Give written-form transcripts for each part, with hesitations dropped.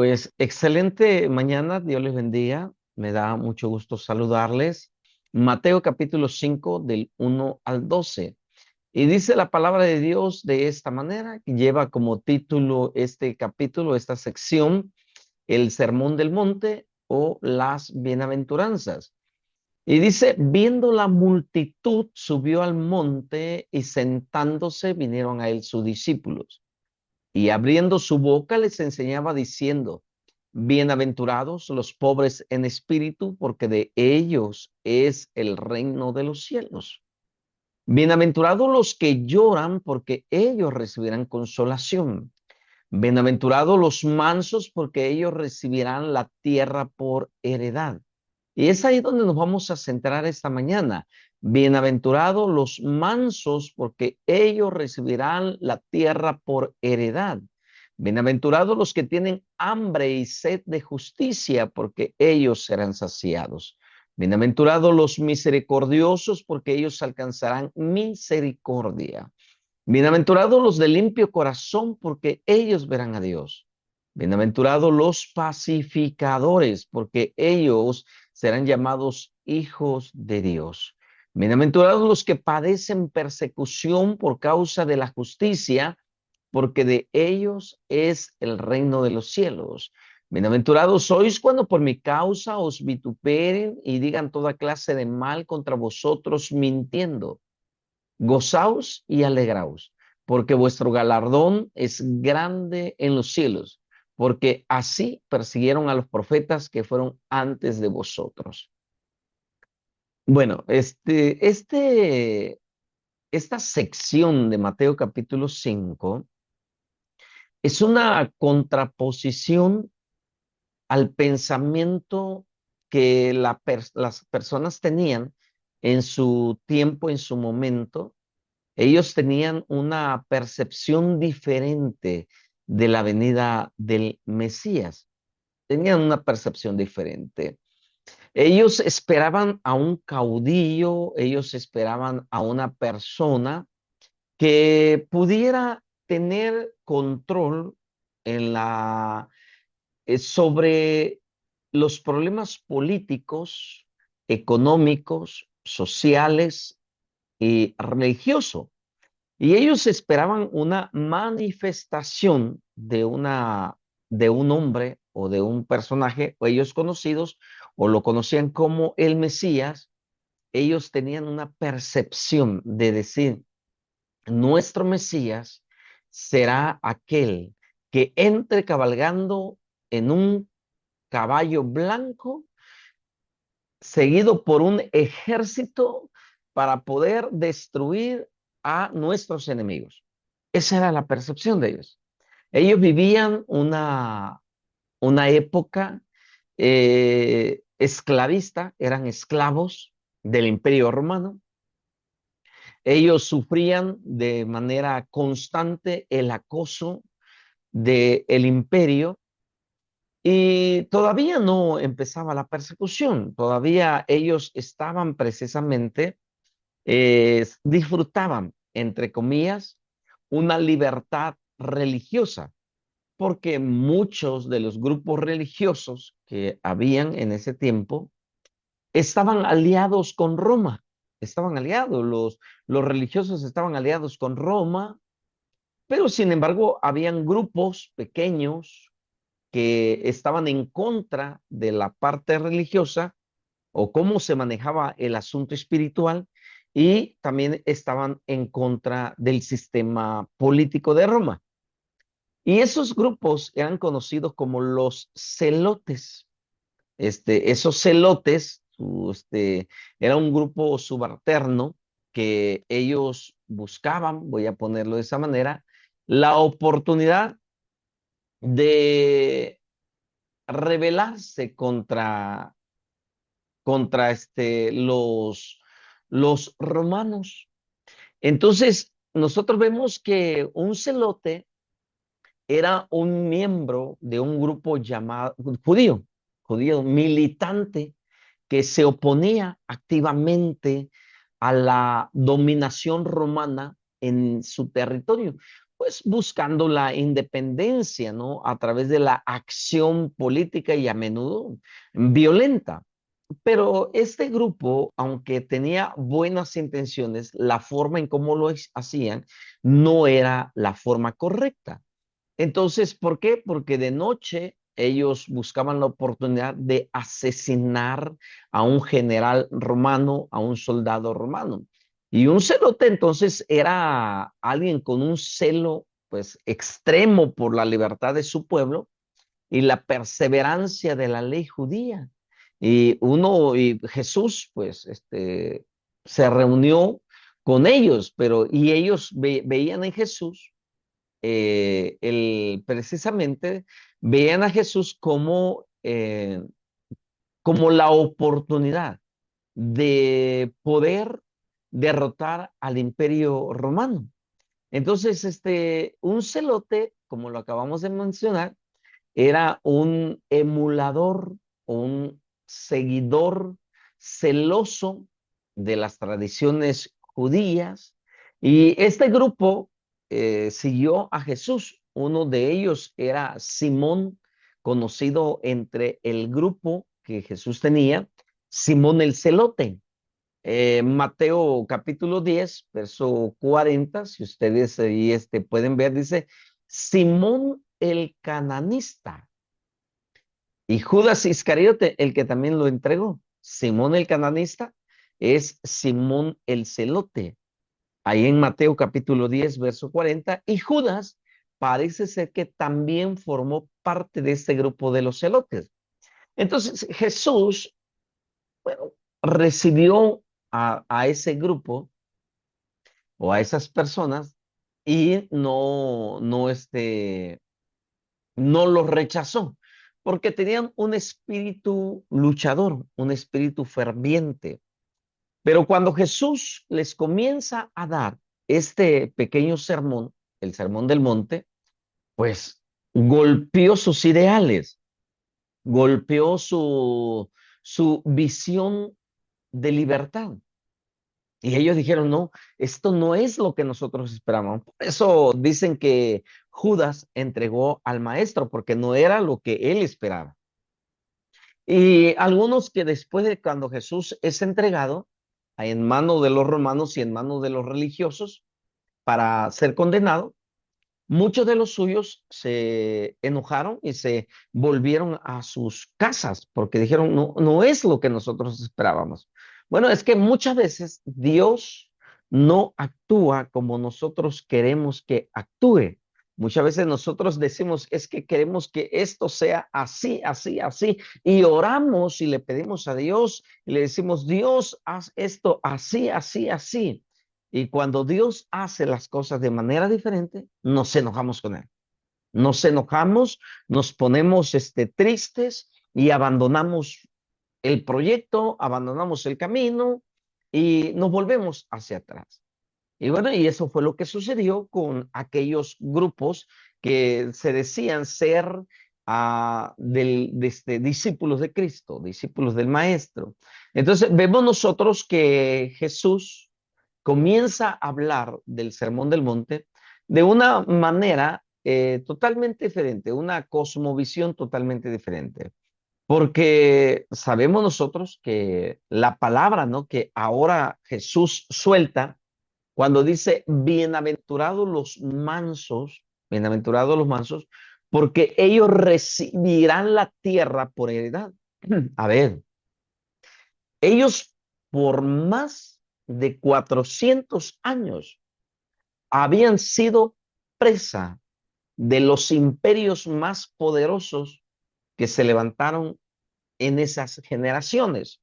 Pues excelente mañana, Dios les bendiga. Me da mucho gusto saludarles. Mateo capítulo 5 del 1 al 12. Y dice la palabra de Dios de esta manera, que lleva como título este capítulo, esta sección, el Sermón del Monte o las Bienaventuranzas. Y dice, viendo la multitud, subió al monte y sentándose vinieron a él sus discípulos. Y abriendo su boca les enseñaba diciendo, bienaventurados los pobres en espíritu, porque de ellos es el reino de los cielos. Bienaventurados los que lloran, porque ellos recibirán consolación. Bienaventurados los mansos, porque ellos recibirán la tierra por heredad. Y es ahí donde nos vamos a centrar esta mañana. Bienaventurados los mansos, porque ellos recibirán la tierra por heredad. Bienaventurados los que tienen hambre y sed de justicia, porque ellos serán saciados. Bienaventurados los misericordiosos, porque ellos alcanzarán misericordia. Bienaventurados los de limpio corazón, porque ellos verán a Dios. Bienaventurados los pacificadores, porque ellos serán llamados hijos de Dios. Bienaventurados los que padecen persecución por causa de la justicia, porque de ellos es el reino de los cielos. Bienaventurados sois cuando por mi causa os vituperen y digan toda clase de mal contra vosotros mintiendo. Gozaos y alegraos, porque vuestro galardón es grande en los cielos, porque así persiguieron a los profetas que fueron antes de vosotros. Bueno, esta sección de Mateo capítulo 5 es una contraposición al pensamiento que las personas tenían en su tiempo, en su momento. Ellos tenían una percepción diferente de la venida del Mesías. Tenían una percepción diferente. Ellos esperaban a un caudillo, ellos esperaban a una persona que pudiera tener control en sobre los problemas políticos, económicos, sociales y religiosos. Y ellos esperaban una manifestación de un hombre o de un personaje, o ellos conocidos, o lo conocían como el Mesías. Ellos tenían una percepción de decir, nuestro Mesías será aquel que entre cabalgando en un caballo blanco, seguido por un ejército para poder destruir a nuestros enemigos. Esa era la percepción de ellos. Ellos vivían una época esclavista, eran esclavos del Imperio Romano. Ellos sufrían de manera constante el acoso del imperio y todavía no empezaba la persecución, todavía ellos estaban precisamente, disfrutaban, entre comillas, una libertad religiosa, porque muchos de los grupos religiosos que habían en ese tiempo estaban aliados con Roma, estaban aliados, los religiosos estaban aliados con Roma, pero sin embargo habían grupos pequeños que estaban en contra de la parte religiosa o cómo se manejaba el asunto espiritual y también estaban en contra del sistema político de Roma. Y esos grupos eran conocidos como los celotes. Esos celotes, era un grupo subalterno que ellos buscaban, voy a ponerlo de esa manera, la oportunidad de rebelarse contra los romanos. Entonces, nosotros vemos que un celote era un miembro de un grupo llamado judío militante que se oponía activamente a la dominación romana en su territorio. pues buscando la independencia, ¿no? A través de la acción política y a menudo violenta. Pero este grupo, aunque tenía buenas intenciones, la forma en cómo hacían no era la forma correcta. Entonces, ¿por qué? Porque de noche ellos buscaban la oportunidad de asesinar a un general romano, a un soldado romano. Y un celote entonces era alguien con un celo pues extremo por la libertad de su pueblo y la perseverancia de la ley judía. Y Jesús pues se reunió con ellos, y ellos veían en Jesús precisamente veían a Jesús como la oportunidad de poder derrotar al imperio romano. Entonces, un celote, como lo acabamos de mencionar, era un emulador o un seguidor celoso de las tradiciones judías. Y este grupo siguió a Jesús. Uno de ellos era Simón, conocido entre el grupo que Jesús tenía, Simón el Celote. Mateo capítulo 10 verso 40, si ustedes ahí pueden ver, dice, Simón el cananista y Judas Iscariote, el que también lo entregó. Simón el cananista es Simón el celote, ahí en Mateo capítulo 10 verso 40, y Judas parece ser que también formó parte de este grupo de los celotes. Entonces Jesús, bueno, recibió a ese grupo o a esas personas y no los rechazó, porque tenían un espíritu luchador, un espíritu ferviente. Pero cuando Jesús les comienza a dar este pequeño sermón, el sermón del monte, pues golpeó sus ideales, golpeó su visión de libertad. Y ellos dijeron, no, esto no es lo que nosotros esperábamos. Por eso dicen que Judas entregó al maestro, porque no era lo que él esperaba. Y algunos que después de cuando Jesús es entregado en manos de los romanos y en manos de los religiosos para ser condenado, muchos de los suyos se enojaron y se volvieron a sus casas porque dijeron, no, no es lo que nosotros esperábamos. Bueno, es que muchas veces Dios no actúa como nosotros queremos que actúe. Muchas veces nosotros decimos, es que queremos que esto sea así, así, así, y oramos y le pedimos a Dios y le decimos, Dios, haz esto así, así, así. Y cuando Dios hace las cosas de manera diferente, nos enojamos con Él. Nos enojamos, nos ponemos tristes y abandonamos el proyecto, abandonamos el camino y nos volvemos hacia atrás. Y bueno, y eso fue lo que sucedió con aquellos grupos que se decían ser discípulos de Cristo, discípulos del Maestro. Entonces, vemos nosotros que Jesús comienza a hablar del Sermón del Monte de una manera totalmente diferente, una cosmovisión totalmente diferente. Porque sabemos nosotros que la palabra, ¿no? Que ahora Jesús suelta cuando dice, bienaventurados los mansos, porque ellos recibirán la tierra por heredad. A ver, ellos por más de 400 años habían sido presa de los imperios más poderosos que se levantaron en esas generaciones.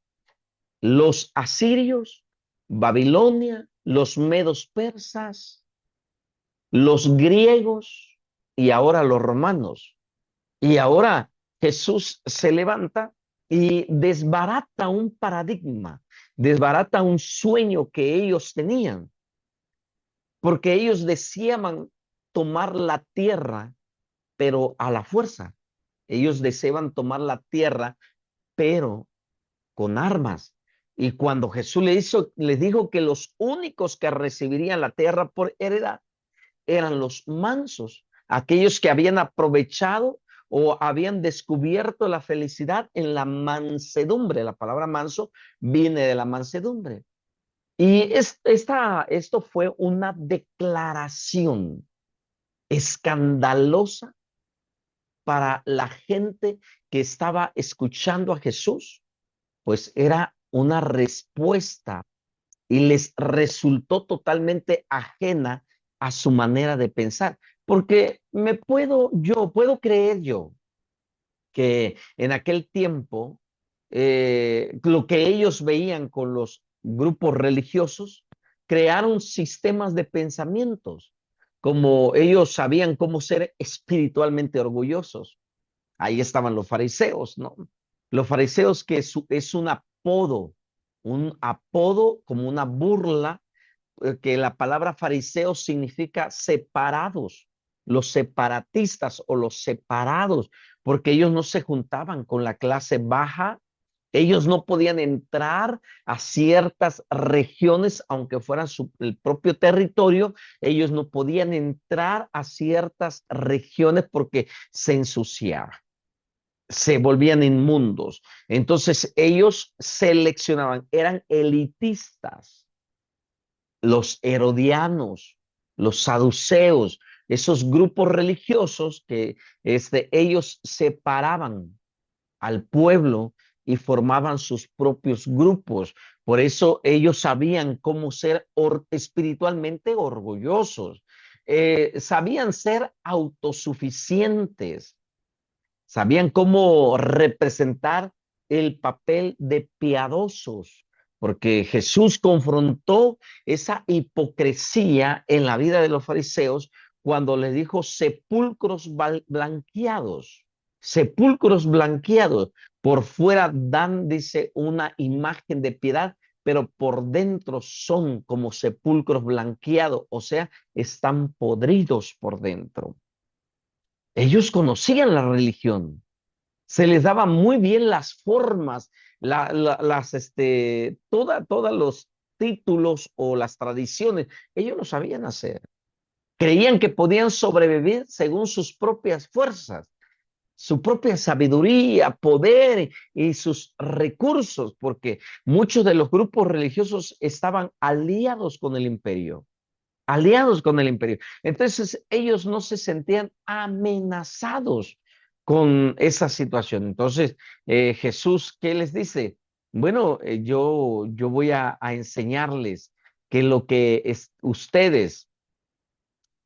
Los asirios, Babilonia, los medos persas, los griegos y ahora los romanos. Y ahora Jesús se levanta y desbarata un paradigma, desbarata un sueño que ellos tenían, porque ellos deseaban tomar la tierra, pero a la fuerza. Ellos deseaban tomar la tierra, pero con armas. Y cuando Jesús les dijo que los únicos que recibirían la tierra por heredad eran los mansos, aquellos que habían aprovechado o habían descubierto la felicidad en la mansedumbre. La palabra manso viene de la mansedumbre. Y esto fue una declaración escandalosa para la gente que estaba escuchando a Jesús, pues era una respuesta y les resultó totalmente ajena a su manera de pensar. Porque puedo creer yo que en aquel tiempo lo que ellos veían con los grupos religiosos, crearon sistemas de pensamientos, como ellos sabían cómo ser espiritualmente orgullosos. Ahí estaban los fariseos, ¿no? Los fariseos es un apodo como una burla, que la palabra fariseo significa separados, los separatistas o los separados, porque ellos no se juntaban con la clase baja, ellos no podían entrar a ciertas regiones, aunque fueran el propio territorio, ellos no podían entrar a ciertas regiones porque se ensuciaban, se volvían inmundos. Entonces ellos seleccionaban, eran elitistas, los herodianos, los saduceos, esos grupos religiosos que ellos separaban al pueblo y formaban sus propios grupos. Por eso ellos sabían cómo ser espiritualmente orgullosos. Sabían ser autosuficientes, sabían cómo representar el papel de piadosos, porque Jesús confrontó esa hipocresía en la vida de los fariseos cuando les dijo sepulcros blanqueados. Por fuera dan, dice, una imagen de piedad, pero por dentro son como sepulcros blanqueados, o sea, están podridos por dentro. Ellos conocían la religión, se les daba muy bien las formas, todos los títulos o las tradiciones. Ellos lo sabían hacer. Creían que podían sobrevivir según sus propias fuerzas, su propia sabiduría, poder y sus recursos, porque muchos de los grupos religiosos estaban aliados con el imperio. Entonces ellos no se sentían amenazados con esa situación. Entonces Jesús, ¿qué les dice? Bueno, yo voy a enseñarles que lo que ustedes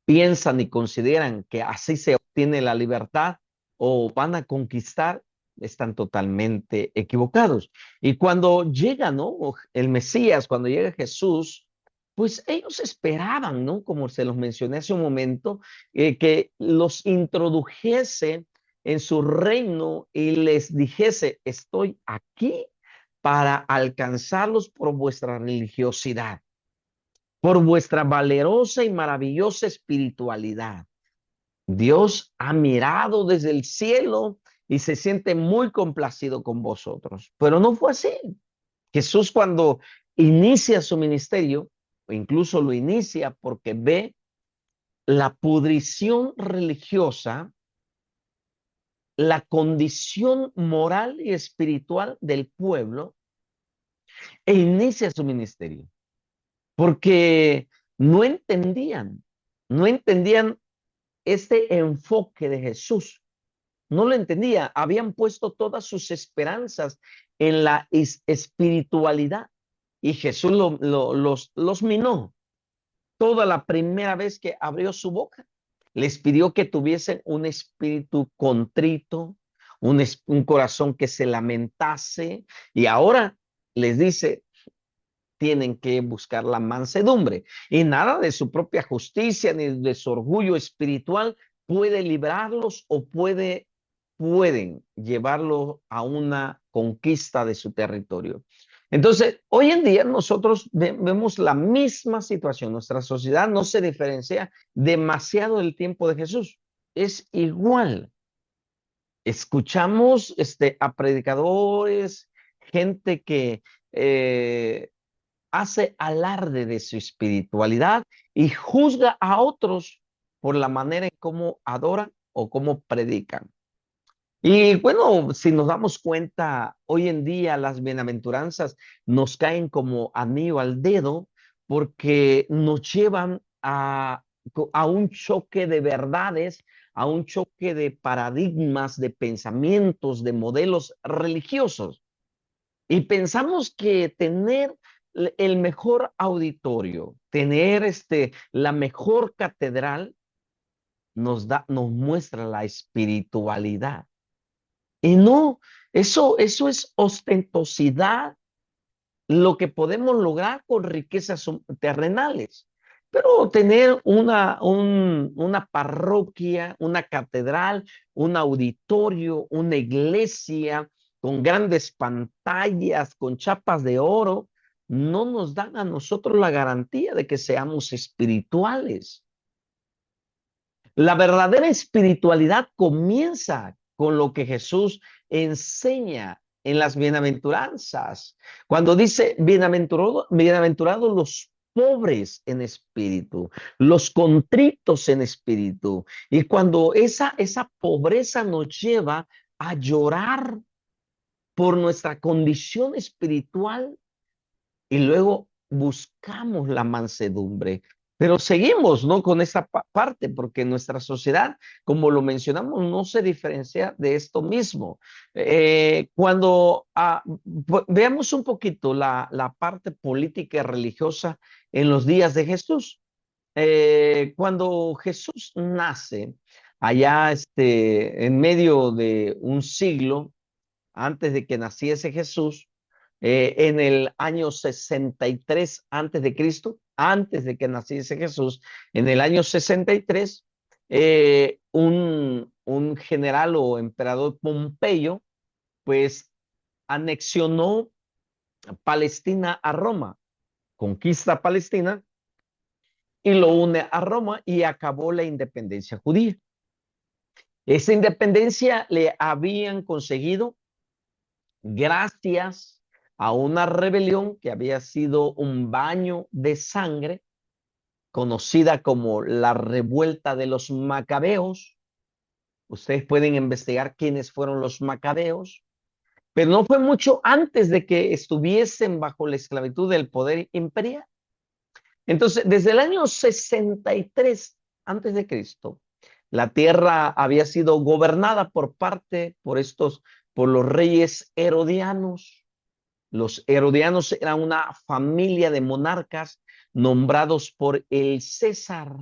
piensan y consideran que así se obtiene la libertad o van a conquistar, están totalmente equivocados. Y cuando llega, ¿no? El Mesías, cuando llega Jesús, pues ellos esperaban, ¿no? Como se los mencioné hace un momento, que los introdujese en su reino y les dijese, estoy aquí para alcanzarlos por vuestra religiosidad, por vuestra valerosa y maravillosa espiritualidad. Dios ha mirado desde el cielo y se siente muy complacido con vosotros. Pero no fue así. Jesús, cuando inicia su ministerio, o incluso lo inicia porque ve la pudrición religiosa, la condición moral y espiritual del pueblo, e inicia su ministerio porque no entendían, no entendían este enfoque de Jesús. No lo entendía. Habían puesto todas sus esperanzas en la espiritualidad y Jesús los minó. Toda la primera vez que abrió su boca, les pidió que tuviesen un espíritu contrito, un corazón que se lamentase, y ahora les dice, tienen que buscar la mansedumbre, y nada de su propia justicia ni de su orgullo espiritual puede librarlos o pueden llevarlo a una conquista de su territorio. Entonces, hoy en día nosotros vemos la misma situación. Nuestra sociedad no se diferencia demasiado del tiempo de Jesús. Es igual. Escuchamos a predicadores, gente que hace alarde de su espiritualidad y juzga a otros por la manera en cómo adoran o cómo predican. Y bueno, si nos damos cuenta, hoy en día las bienaventuranzas nos caen como anillo al dedo porque nos llevan a un choque de verdades, a un choque de paradigmas, de pensamientos, de modelos religiosos. Y pensamos que tener el mejor auditorio, tener la mejor catedral, nos muestra la espiritualidad. Y no, eso es ostentosidad, lo que podemos lograr con riquezas terrenales. Pero tener una parroquia, una catedral, un auditorio, una iglesia con grandes pantallas, con chapas de oro, no nos dan a nosotros la garantía de que seamos espirituales. La verdadera espiritualidad comienza con lo que Jesús enseña en las bienaventuranzas. Cuando dice bienaventurados los pobres en espíritu, los contritos en espíritu. Y cuando esa pobreza nos lleva a llorar por nuestra condición espiritual, y luego buscamos la mansedumbre. Pero seguimos, ¿no? Con esa parte, porque nuestra sociedad, como lo mencionamos, no se diferencia de esto mismo. Cuando veamos un poquito la parte política y religiosa en los días de Jesús. Cuando Jesús nace, allá en medio de un siglo antes de que naciese Jesús, en el año 63 antes de Cristo, antes de que naciese Jesús, en el año 63, un general o emperador Pompeyo, pues anexionó Palestina a Roma, conquista Palestina y lo une a Roma y acabó la independencia judía. Esa independencia le habían conseguido gracias a una rebelión que había sido un baño de sangre, conocida como la revuelta de los macabeos. Ustedes pueden investigar quiénes fueron los macabeos, pero no fue mucho antes de que estuviesen bajo la esclavitud del poder imperial. Entonces, desde el año 63 antes de Cristo, la tierra había sido gobernada por los reyes herodianos. Los herodianos eran una familia de monarcas nombrados por el César,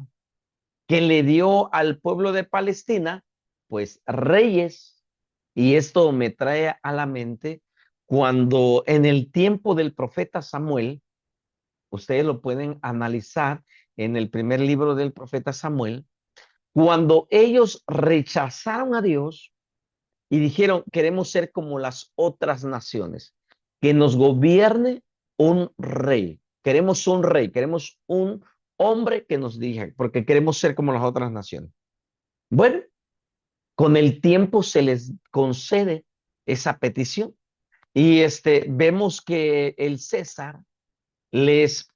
que le dio al pueblo de Palestina, pues reyes. Y esto me trae a la mente cuando en el tiempo del profeta Samuel, ustedes lo pueden analizar en el primer libro del profeta Samuel, cuando ellos rechazaron a Dios y dijeron, queremos ser como las otras naciones, que nos gobierne un rey. Queremos un rey, queremos un hombre que nos diga, porque queremos ser como las otras naciones. Bueno, con el tiempo se les concede esa petición. Y vemos que el César les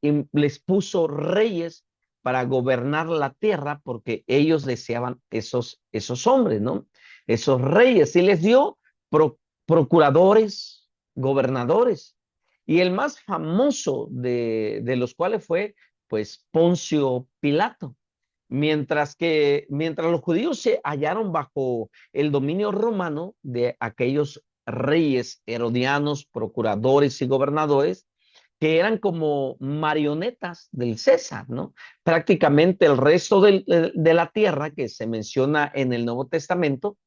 puso reyes para gobernar la tierra porque ellos deseaban esos hombres, ¿no? Esos reyes. Y les dio procuradores, gobernadores. Y el más famoso de los cuales fue, pues, Poncio Pilato. Mientras los judíos se hallaron bajo el dominio romano de aquellos reyes herodianos, procuradores y gobernadores, que eran como marionetas del César, ¿no? Prácticamente el resto de la tierra que se menciona en el Nuevo Testamento,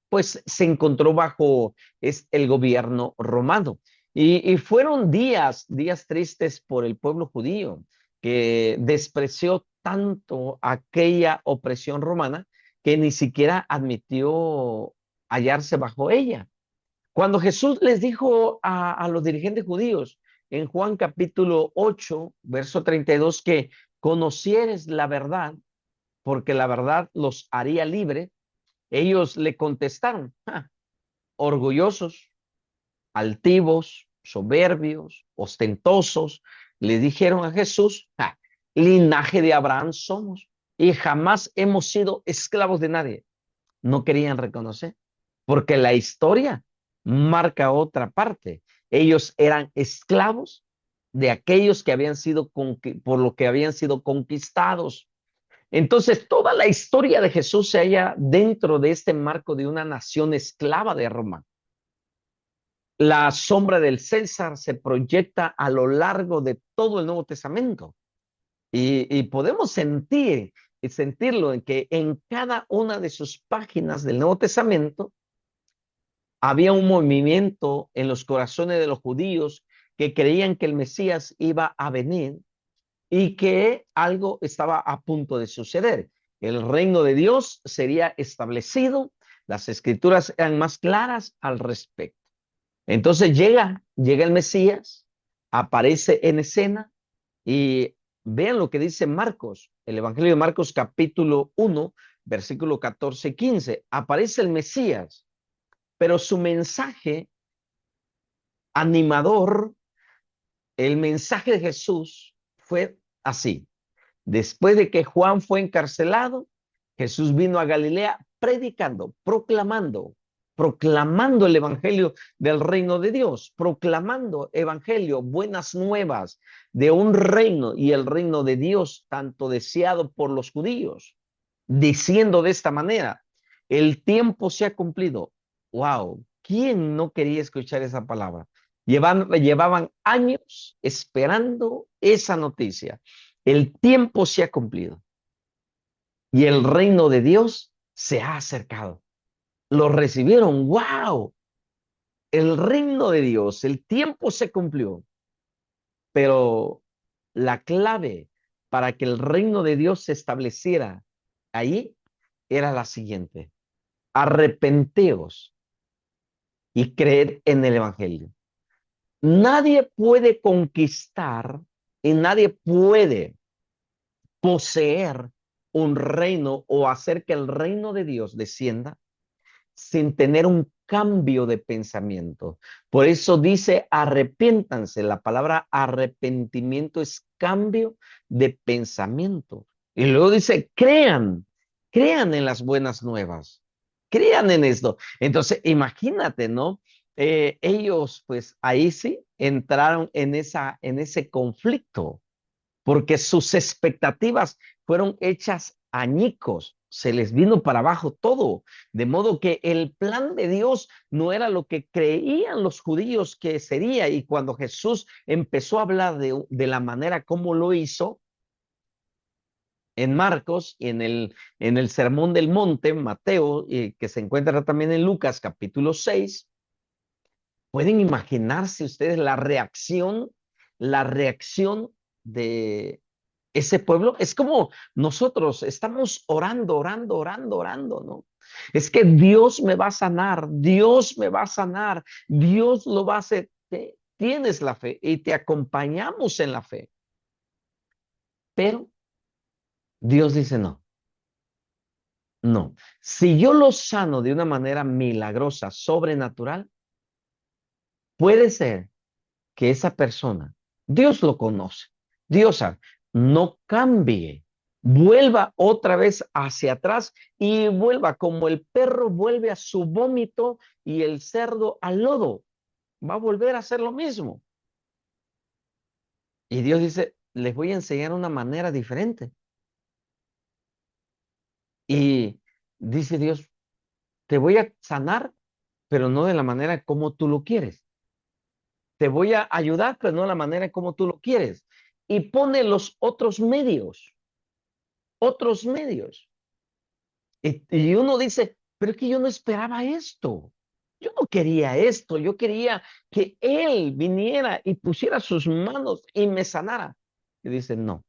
pues se encontró bajo el gobierno romano. Y fueron días tristes por el pueblo judío, que despreció tanto aquella opresión romana que ni siquiera admitió hallarse bajo ella. Cuando Jesús les dijo a los dirigentes judíos en Juan capítulo 8, verso 32, que conocieres la verdad, porque la verdad los haría libre, ellos le contestaron, orgullosos, altivos, soberbios, ostentosos, le dijeron a Jesús, linaje de Abraham somos y jamás hemos sido esclavos de nadie. No querían reconocer, porque la historia marca otra parte. Ellos eran esclavos de aquellos que habían sido por lo que habían sido conquistados. Entonces, toda la historia de Jesús se halla dentro de este marco de una nación esclava de Roma. La sombra del César se proyecta a lo largo de todo el Nuevo Testamento. Y podemos sentirlo en que en cada una de sus páginas del Nuevo Testamento había un movimiento en los corazones de los judíos que creían que el Mesías iba a venir y que algo estaba a punto de suceder. El reino de Dios sería establecido. Las escrituras eran más claras al respecto. Entonces llega el Mesías, aparece en escena y vean lo que dice Marcos, el Evangelio de Marcos capítulo 1, versículo 14 y 15. Aparece el Mesías, pero su mensaje animador, el mensaje de Jesús fue así. Después de que Juan fue encarcelado, Jesús vino a Galilea predicando, proclamando el evangelio del reino de Dios, proclamando evangelio, buenas nuevas de un reino y el reino de Dios, tanto deseado por los judíos, diciendo de esta manera, el tiempo se ha cumplido. Wow, ¿quién no quería escuchar esa palabra? Llevaban años esperando esa noticia. El tiempo se ha cumplido y el reino de Dios se ha acercado. Lo recibieron, wow, el reino de Dios, el tiempo se cumplió, pero la clave para que el reino de Dios se estableciera ahí era la siguiente: arrepenteos y creed en el evangelio. Nadie puede conquistar y nadie puede poseer un reino o hacer que el reino de Dios descienda sin tener un cambio de pensamiento. Por eso dice arrepiéntanse. La palabra arrepentimiento es cambio de pensamiento. Y luego dice crean en las buenas nuevas, crean en esto. Entonces, imagínate, ¿no? Ellos, pues ahí sí entraron en ese conflicto porque sus expectativas fueron hechas añicos, se les vino para abajo todo, de modo que el plan de Dios no era lo que creían los judíos que sería, y cuando Jesús empezó a hablar de la manera como lo hizo, en Marcos y en el Sermón del Monte, Mateo, que se encuentra también en Lucas capítulo 6, pueden imaginarse ustedes la reacción de ese pueblo. Es como nosotros estamos orando, ¿no? Es que Dios me va a sanar, Dios me va a sanar, Dios lo va a hacer. Tienes la fe y te acompañamos en la fe, pero Dios dice no, no. Si yo lo sano de una manera milagrosa, sobrenatural, puede ser que esa persona, Dios lo conoce, Dios sabe, no cambie, vuelva otra vez hacia atrás y vuelva como el perro vuelve a su vómito y el cerdo al lodo, va a volver a hacer lo mismo. Y Dios dice, les voy a enseñar una manera diferente. Y dice Dios, te voy a sanar, pero no de la manera como tú lo quieres. Te voy a ayudar, pero no de la manera como tú lo quieres. Y pone los otros medios. Otros medios. Y uno dice, pero es que yo no esperaba esto. Yo no quería esto. Yo quería que Él viniera y pusiera sus manos y me sanara. Y dice, no,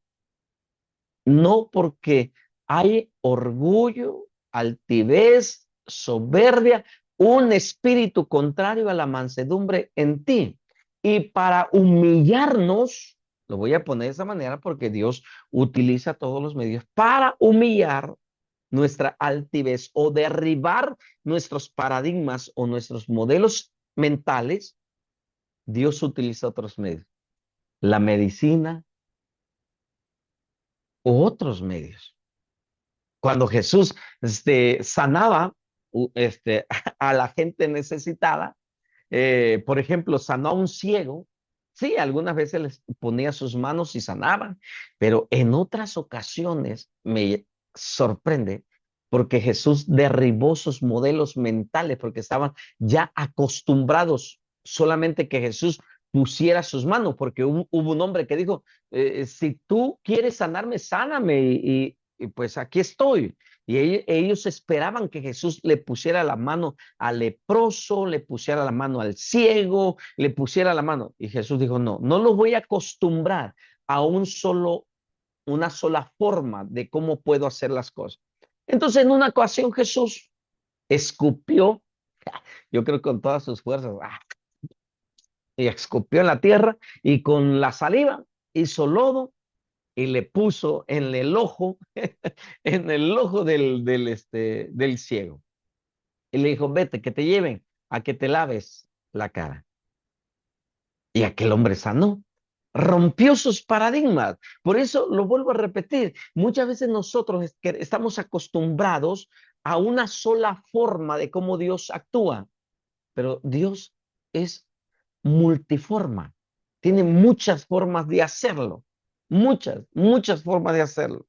no, porque hay orgullo, altivez, soberbia, un espíritu contrario a la mansedumbre en ti. Y para humillarnos, lo voy a poner de esa manera porque Dios utiliza todos los medios para humillar nuestra altivez o derribar nuestros paradigmas o nuestros modelos mentales. Dios utiliza otros medios, la medicina u otros medios. Cuando Jesús sanaba a la gente necesitada, por ejemplo, sanó a un ciego. Sí, algunas veces les ponía sus manos y sanaban, pero en otras ocasiones me sorprende porque Jesús derribó sus modelos mentales porque estaban ya acostumbrados solamente que Jesús pusiera sus manos, porque hubo un hombre que dijo, si tú quieres sanarme, sáname y pues aquí estoy. Y ellos esperaban que Jesús le pusiera la mano al leproso, le pusiera la mano al ciego, le pusiera la mano. Y Jesús dijo, no, no los voy a acostumbrar a una sola forma de cómo puedo hacer las cosas. Entonces, en una ocasión Jesús escupió, yo creo con todas sus fuerzas, y escupió en la tierra y con la saliva hizo lodo y le puso en el ojo, en el ojo del ciego. Y le dijo, vete, que te lleven a que te laves la cara. Y aquel hombre sanó, rompió sus paradigmas. Por eso lo vuelvo a repetir, muchas veces nosotros estamos acostumbrados a una sola forma de cómo Dios actúa, pero Dios es multiforma, tiene muchas formas de hacerlo, muchas formas de hacerlo.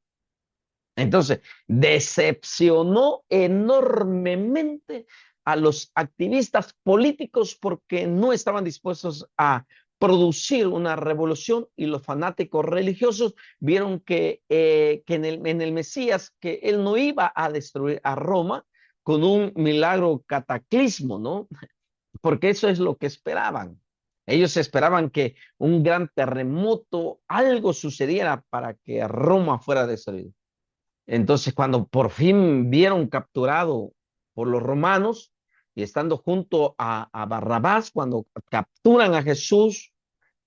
Entonces, decepcionó enormemente a los activistas políticos porque no estaban dispuestos a producir una revolución y los fanáticos religiosos vieron que en el Mesías, que él no iba a destruir a Roma con un milagro cataclismo, ¿no? Porque eso es lo que esperaban. Ellos esperaban que un gran terremoto, algo sucediera para que Roma fuera destruida. Entonces, cuando por fin vieron capturado por los romanos y estando junto a Barrabás, cuando capturan a Jesús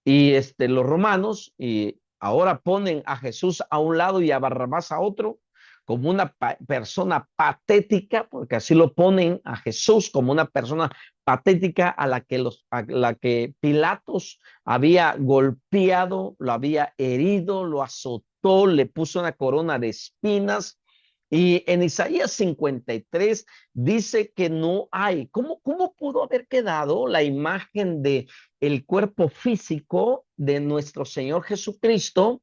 y los romanos y ahora ponen a Jesús a un lado y a Barrabás a otro, como una persona patética, porque así lo ponen a Jesús como una persona patética a la que Pilatos había golpeado, lo había herido, lo azotó, le puso una corona de espinas. Y en Isaías 53 dice que no hay. ¿Cómo pudo haber quedado la imagen de el cuerpo físico de nuestro Señor Jesucristo?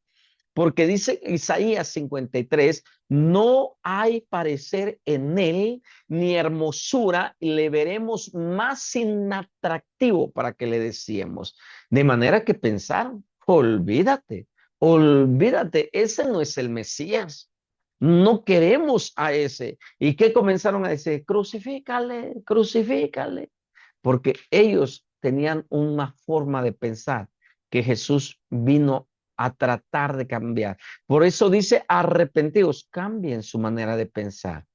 Porque dice Isaías 53, no hay parecer en él ni hermosura, y le veremos más inatractivo para que le decíamos. De manera que pensaron, olvídate, ese no es el Mesías. No queremos a ese. ¿Y qué comenzaron a decir? Crucifícale, crucifícale. Porque ellos tenían una forma de pensar que Jesús vino a tratar de cambiar. Por eso dice, arrepentidos, cambien su manera de pensar.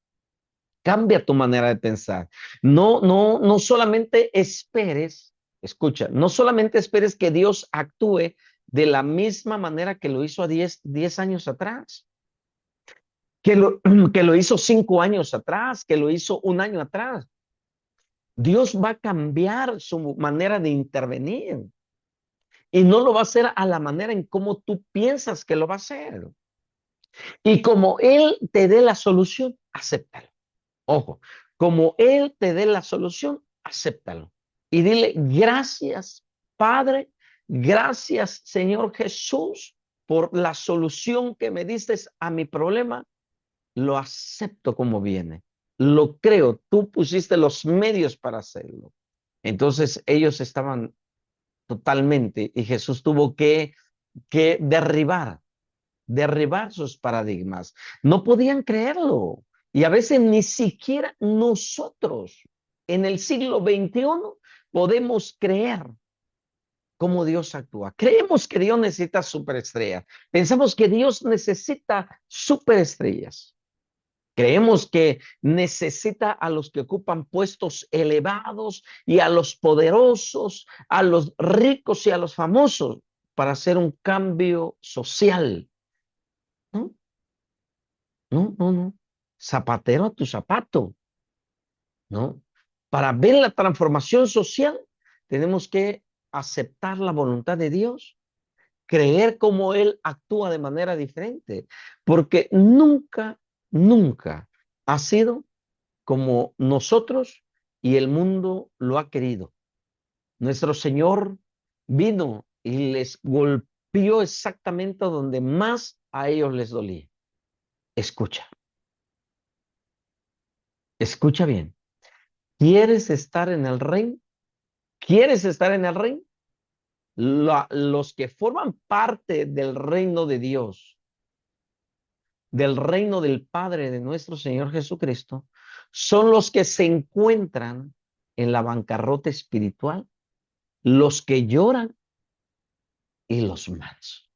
Cambia tu manera de pensar. No solamente esperes, escucha, no solamente esperes que Dios actúe de la misma manera que lo hizo a 10 años atrás, que lo hizo 5 años atrás, que lo hizo un año atrás. Dios va a cambiar su manera de intervenir y no lo va a hacer a la manera en cómo tú piensas que lo va a hacer. Y como Él te dé la solución, acéptalo. Ojo, como Él te dé la solución, acéptalo. Y dile, gracias, Padre, gracias, Señor Jesús, por la solución que me diste a mi problema. Lo acepto como viene. Lo creo, tú pusiste los medios para hacerlo. Entonces ellos estaban totalmente y Jesús tuvo que derribar sus paradigmas. No podían creerlo. Y a veces ni siquiera nosotros en el siglo XXI podemos creer cómo Dios actúa. Creemos que Dios necesita superestrellas. Pensamos que Dios necesita superestrellas. Creemos que necesita a los que ocupan puestos elevados y a los poderosos, a los ricos y a los famosos para hacer un cambio social. No, no. Zapatero a tu zapato, ¿no? Para ver la transformación social, tenemos que aceptar la voluntad de Dios, creer cómo Él actúa de manera diferente, porque nunca ha sido como nosotros y el mundo lo ha querido. Nuestro Señor vino y les golpeó exactamente donde más a ellos les dolía. Escucha, escucha bien. ¿Quieres estar en el reino? ¿Quieres estar en el reino? Los que forman parte del reino de Dios, del reino del Padre de nuestro Señor Jesucristo, son los que se encuentran en la bancarrota espiritual, los que lloran y los mansos.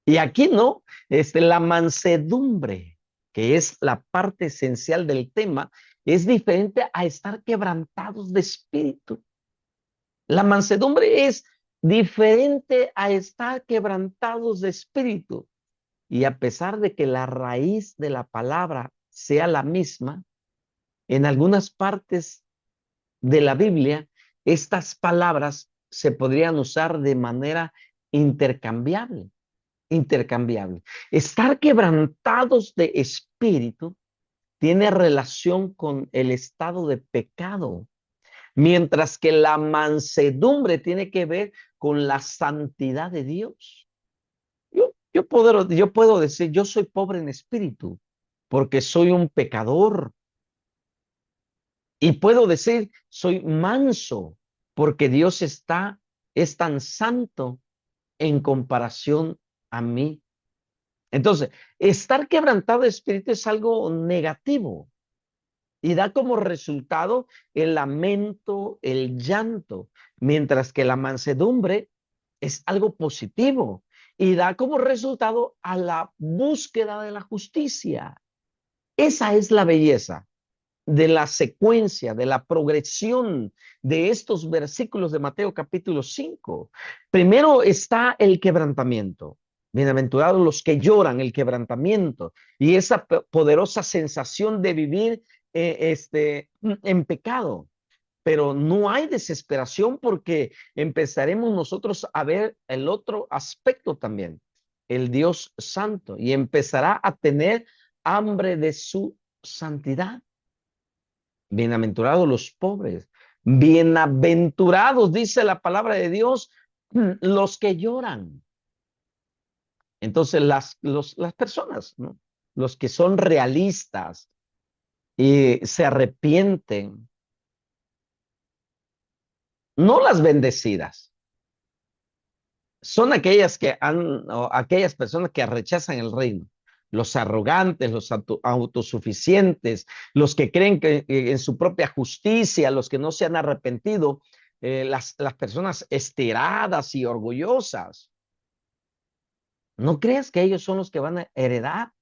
Y aquí no, la mansedumbre, que es la parte esencial del tema, es diferente a estar quebrantados de espíritu. La mansedumbre es diferente a estar quebrantados de espíritu. Y a pesar de que la raíz de la palabra sea la misma, en algunas partes de la Biblia, estas palabras se podrían usar de manera intercambiable. Intercambiable. Estar quebrantados de espíritu tiene relación con el estado de pecado, mientras que la mansedumbre tiene que ver con la santidad de Dios. Yo puedo decir, yo soy pobre en espíritu porque soy un pecador. Y puedo decir, soy manso porque es tan santo en comparación a mí. Entonces, estar quebrantado de espíritu es algo negativo y da como resultado el lamento, el llanto, mientras que la mansedumbre es algo positivo y da como resultado a la búsqueda de la justicia. Esa es la belleza de la secuencia, de la progresión de estos versículos de Mateo capítulo 5. Primero está el quebrantamiento. Bienaventurados los que lloran, el quebrantamiento y esa poderosa sensación de vivir en pecado. Pero no hay desesperación porque empezaremos nosotros a ver el otro aspecto también, el Dios santo, y empezará a tener hambre de su santidad. Bienaventurados los pobres, bienaventurados, dice la palabra de Dios, los que lloran. Entonces las personas, ¿no? Los que son realistas y se arrepienten, no las bendecidas, son aquellas personas que rechazan el reino. Los arrogantes, los autosuficientes, los que creen que en su propia justicia, los que no se han arrepentido, las personas estiradas y orgullosas. No creas que ellos son los que van a heredar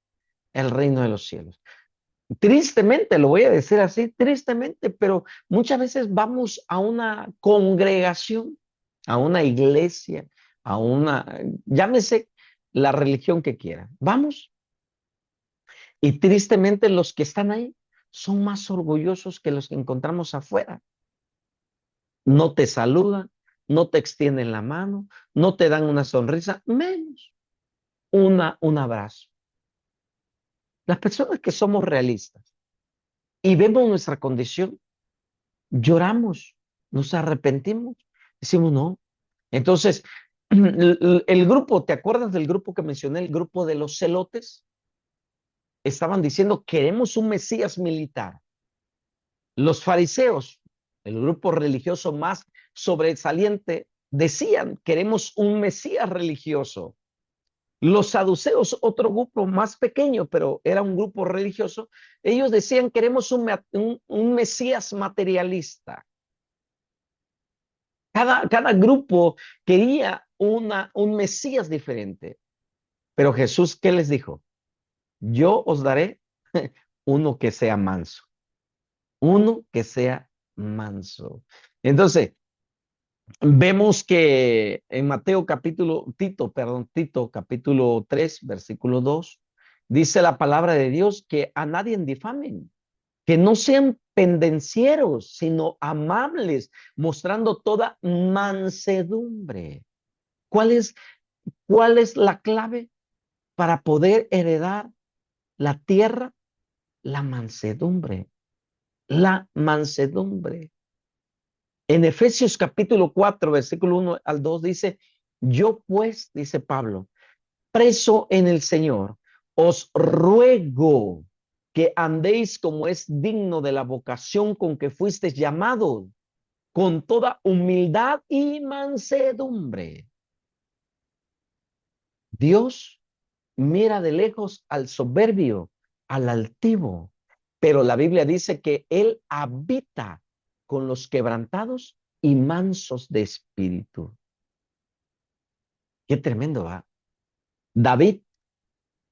el reino de los cielos. Tristemente, lo voy a decir así, tristemente, pero muchas veces vamos a una congregación, a una iglesia, llámese la religión que quiera. Vamos, y tristemente los que están ahí son más orgullosos que los que encontramos afuera. No te saludan, no te extienden la mano, no te dan una sonrisa, menos un abrazo. Las personas que somos realistas y vemos nuestra condición, lloramos, nos arrepentimos, decimos no. Entonces, el grupo, ¿te acuerdas del grupo que mencioné? El grupo de los celotes. Estaban diciendo, queremos un Mesías militar. Los fariseos, el grupo religioso más sobresaliente, decían, queremos un Mesías religioso. Los saduceos, otro grupo más pequeño, pero era un grupo religioso, ellos decían, queremos un Mesías materialista. Cada grupo quería un Mesías diferente. Pero Jesús, ¿qué les dijo? Yo os daré uno que sea manso. Uno que sea manso. Entonces, vemos que en Tito capítulo 3, versículo 2, dice la palabra de Dios que a nadie difamen, que no sean pendencieros, sino amables, mostrando toda mansedumbre. ¿Cuál es la clave para poder heredar la tierra, la mansedumbre. La mansedumbre. En Efesios capítulo 4, versículo 1 al 2 dice, yo pues, dice Pablo, preso en el Señor, os ruego que andéis como es digno de la vocación con que fuisteis llamados, con toda humildad y mansedumbre. Dios mira de lejos al soberbio, al altivo, pero la Biblia dice que Él habita con los quebrantados y mansos de espíritu. Qué tremendo, ¿va? David,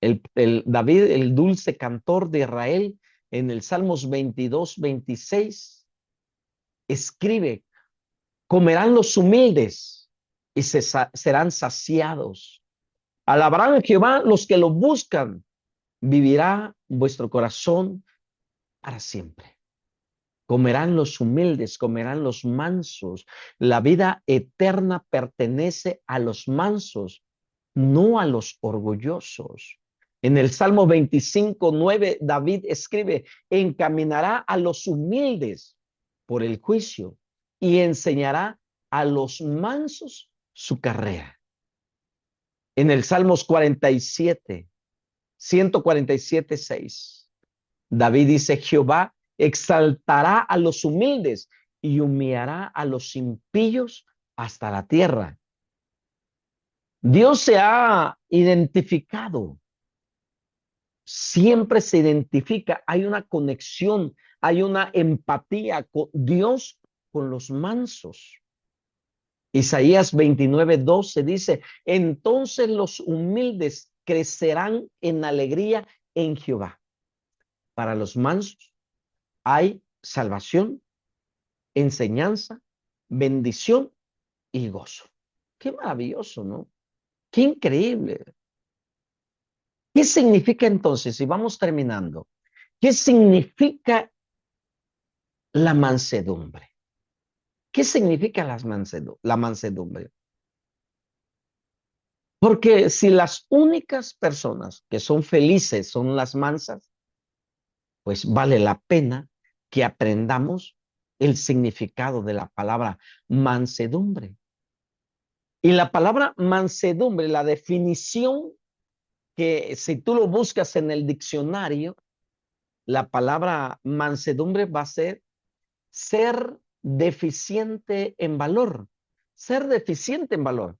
David, el dulce cantor de Israel, en el Salmos 22, 26, escribe, comerán los humildes y serán saciados. Alabarán a Jehová los que lo buscan. Vivirá vuestro corazón para siempre. Comerán los humildes, comerán los mansos. La vida eterna pertenece a los mansos, no a los orgullosos. En el Salmo 25, 9, David escribe, encaminará a los humildes por el juicio y enseñará a los mansos su carrera. En el Salmos 147, 6, David dice, Jehová exaltará a los humildes y humillará a los impíos hasta la tierra. Dios se ha identificado, siempre se identifica, hay una conexión, hay una empatía con Dios con los mansos. Isaías 29, 12 dice, entonces los humildes crecerán en alegría en Jehová. Para los mansos hay salvación, enseñanza, bendición y gozo. Qué maravilloso, ¿no? Qué increíble. ¿Qué significa entonces? Y vamos terminando. ¿Qué significa la mansedumbre? ¿Qué significa la mansedumbre? Porque si las únicas personas que son felices son las mansas, pues vale la pena que aprendamos el significado de la palabra mansedumbre. Y la palabra mansedumbre, la definición que si tú lo buscas en el diccionario, la palabra mansedumbre va a ser deficiente en valor, ser deficiente en valor.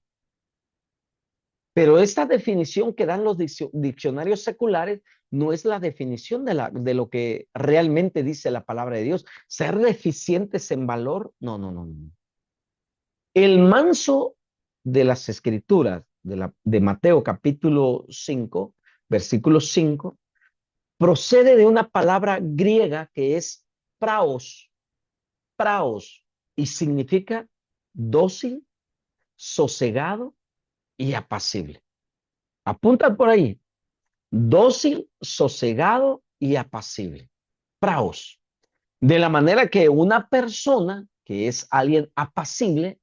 Pero esta definición que dan los diccionarios seculares no es la definición de lo que realmente dice la palabra de Dios. Ser deficientes en valor, no, no, no, no. El manso de las escrituras, de Mateo capítulo 5, versículo 5, procede de una palabra griega que es praos, praos, y significa dócil, sosegado y apacible. Apuntan por ahí, dócil, sosegado y apacible. Praos. De la manera que una persona que es alguien apacible,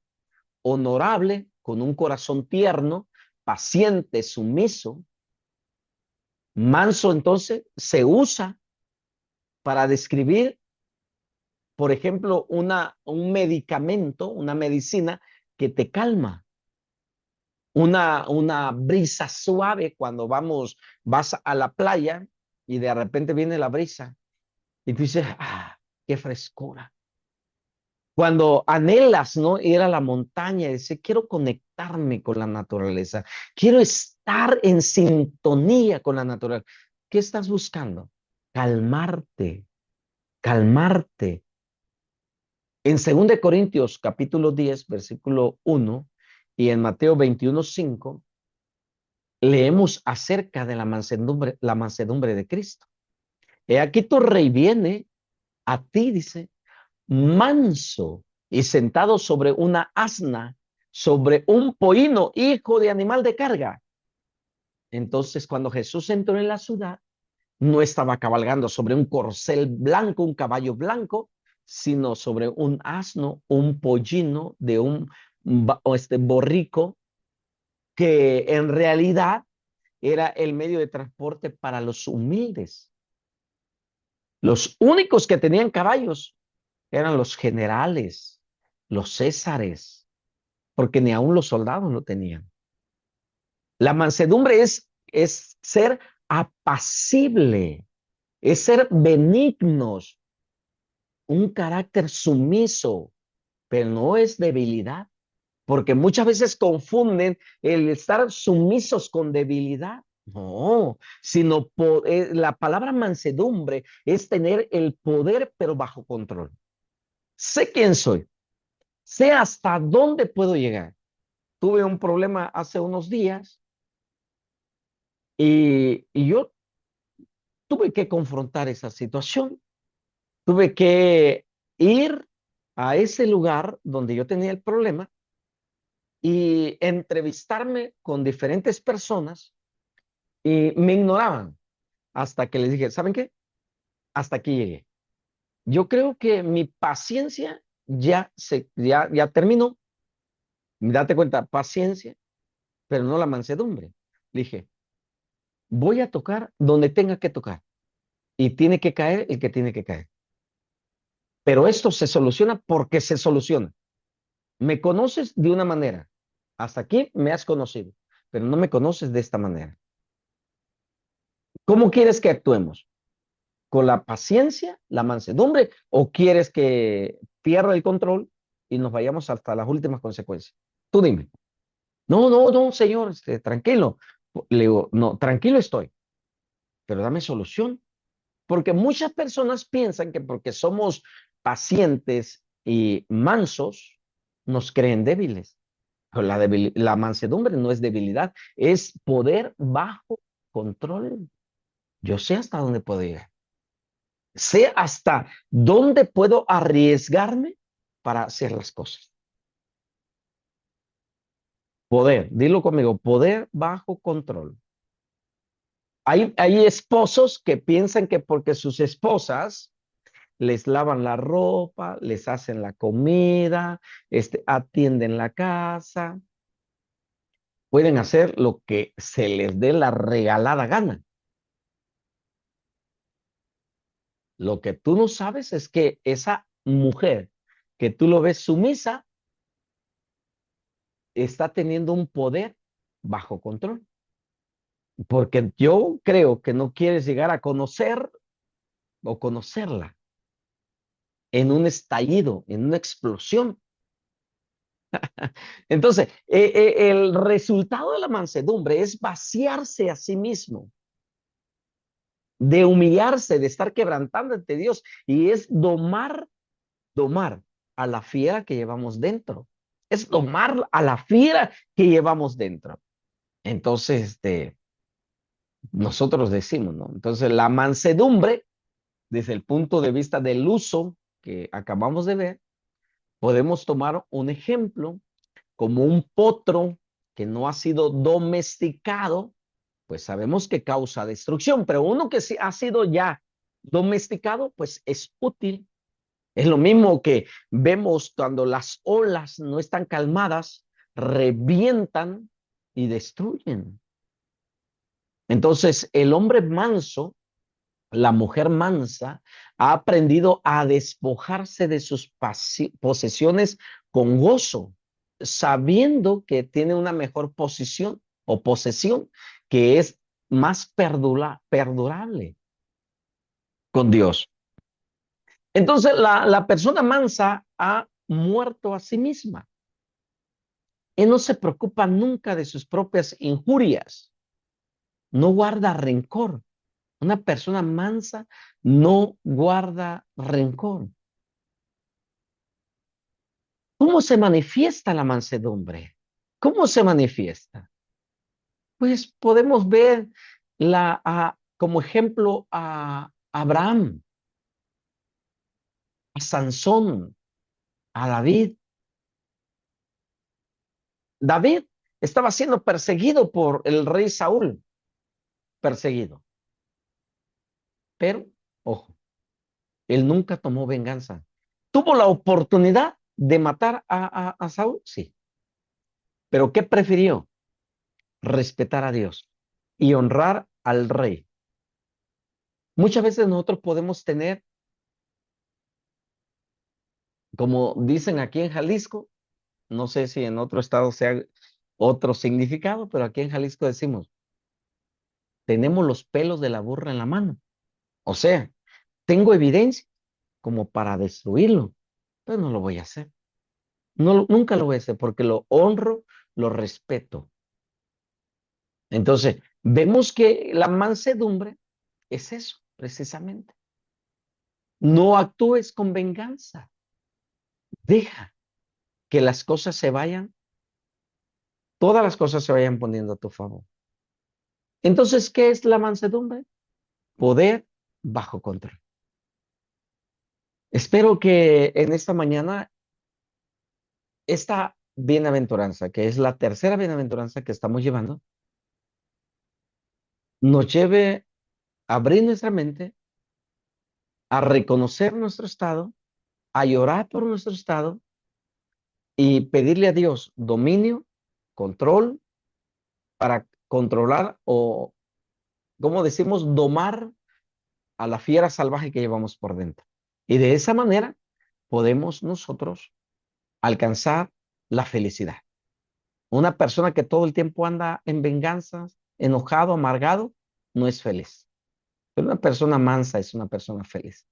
honorable, con un corazón tierno, paciente, sumiso, manso, entonces se usa para describir, por ejemplo, un medicamento, una medicina que te calma, una brisa suave cuando vas a la playa y de repente viene la brisa y tú dices, qué frescura. Cuando anhelas, ¿no? Ir a la montaña y decir, quiero conectarme con la naturaleza, quiero estar en sintonía con la naturaleza. ¿Qué estás buscando? Calmarte, calmarte. En 2 Corintios capítulo 10, versículo 1 y en Mateo 21, 5, leemos acerca de la mansedumbre de Cristo. He aquí tu rey viene a ti, dice, manso y sentado sobre una asna, sobre un pollino, hijo de animal de carga. Entonces, cuando Jesús entró en la ciudad, no estaba cabalgando sobre un corcel blanco, un caballo blanco, sino sobre un asno, un pollino de un borrico, que en realidad era el medio de transporte para los humildes. Los únicos que tenían caballos eran los generales, los césares, porque ni aun los soldados lo tenían. La mansedumbre es ser apacible, es ser benignos, un carácter sumiso, pero no es debilidad, porque muchas veces confunden el estar sumisos con debilidad. No, sino la palabra mansedumbre es tener el poder, pero bajo control. Sé quién soy, sé hasta dónde puedo llegar. Tuve un problema hace unos días y yo tuve que confrontar esa situación. Tuve que ir a ese lugar donde yo tenía el problema y entrevistarme con diferentes personas y me ignoraban hasta que les dije, ¿saben qué? Hasta aquí llegué. Yo creo que mi paciencia ya terminó. Date cuenta, paciencia, pero no la mansedumbre. Le dije, voy a tocar donde tenga que tocar y tiene que caer el que tiene que caer. Pero esto se soluciona porque se soluciona. Me conoces de una manera. Hasta aquí me has conocido, pero no me conoces de esta manera. ¿Cómo quieres que actuemos? ¿Con la paciencia, la mansedumbre o quieres que pierda el control y nos vayamos hasta las últimas consecuencias? Tú dime. No, no, no, señor, tranquilo. Le digo, no, tranquilo estoy, pero dame solución. Porque muchas personas piensan que porque somos pacientes y mansos, nos creen débiles. Pero la mansedumbre no es debilidad, es poder bajo control. Yo sé hasta dónde puedo llegar. Sé hasta dónde puedo arriesgarme para hacer las cosas. Poder, dilo conmigo, poder bajo control. Hay esposos que piensan que porque sus esposas les lavan la ropa, les hacen la comida, atienden la casa, pueden hacer lo que se les dé la regalada gana. Lo que tú no sabes es que esa mujer que tú lo ves sumisa está teniendo un poder bajo control. Porque yo creo que no quieres llegar a conocer o conocerla en un estallido, en una explosión. Entonces, el resultado de la mansedumbre es vaciarse a sí mismo, de humillarse, de estar quebrantando ante Dios, y es domar a la fiera que llevamos dentro. Es domar a la fiera que llevamos dentro. Entonces, nosotros decimos, ¿no? Entonces, la mansedumbre, desde el punto de vista del uso que acabamos de ver, podemos tomar un ejemplo como un potro que no ha sido domesticado, pues sabemos que causa destrucción, pero uno que sí ha sido ya domesticado, pues es útil. Es lo mismo que vemos cuando las olas no están calmadas, revientan y destruyen. Entonces, el hombre manso, la mujer mansa, ha aprendido a despojarse de sus posesiones con gozo, sabiendo que tiene una mejor posición o posesión que es más perdurable con Dios. Entonces, la persona mansa ha muerto a sí misma. Él no se preocupa nunca de sus propias injurias, no guarda rencor. Una persona mansa no guarda rencor. ¿Cómo se manifiesta la mansedumbre? ¿Cómo se manifiesta? Pues podemos ver como ejemplo a Abraham, a Sansón, a David. David estaba siendo perseguido por el rey Saúl, perseguido. Pero, ojo, él nunca tomó venganza. ¿Tuvo la oportunidad de matar a Saúl? Sí. ¿Pero qué prefirió? Respetar a Dios. y honrar al rey. Muchas veces nosotros podemos tener, como dicen aquí en Jalisco, no sé si en otro estado sea otro significado, pero aquí en Jalisco decimos, tenemos los pelos de la burra en la mano. O sea, tengo evidencia como para destruirlo, pero no lo voy a hacer. No, nunca lo voy a hacer porque lo honro, lo respeto. Entonces, vemos que la mansedumbre es eso, precisamente. No actúes con venganza. Deja que las cosas se vayan, todas las cosas se vayan poniendo a tu favor. Entonces, ¿qué es la mansedumbre? Poder bajo control. Espero que en esta mañana, esta bienaventuranza, que es la tercera bienaventuranza que estamos llevando, nos lleve a abrir nuestra mente, a reconocer nuestro estado, a llorar por nuestro estado y pedirle a Dios dominio, control, para controlar o, como decimos, domar a la fiera salvaje que llevamos por dentro. Y de esa manera podemos nosotros alcanzar la felicidad. Una persona que todo el tiempo anda en venganzas, enojado, amargado, no es feliz. Pero una persona mansa es una persona feliz.